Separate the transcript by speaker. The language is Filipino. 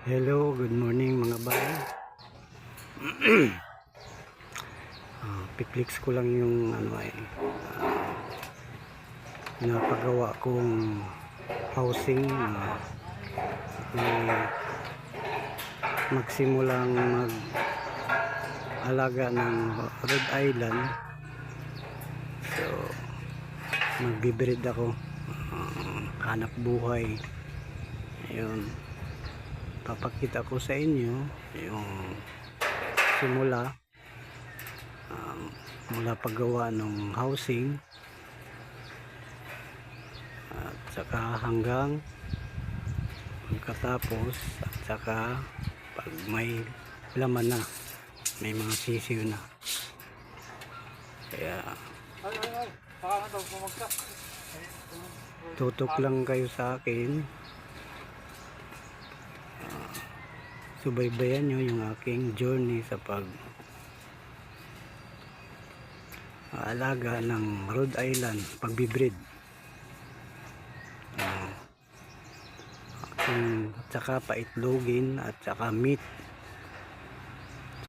Speaker 1: Hello, good morning mga bay. Piklix ko lang yung napagawa kong housing. Magsimulang mag-alaga ng Rhode Island. So, magbibreed ako. Hanap buhay. Ayun. Papakita ko sa inyo yung simula mula paggawa ng housing at saka hanggang pagkatapos at saka pag may laman na, may mga sisiw na. Kaya tutok lang kayo sa akin. Subaybayan nyo yung aking journey sa pag-aalaga ng Rhode Island, pagbibreed. At saka paitlogin at saka meat.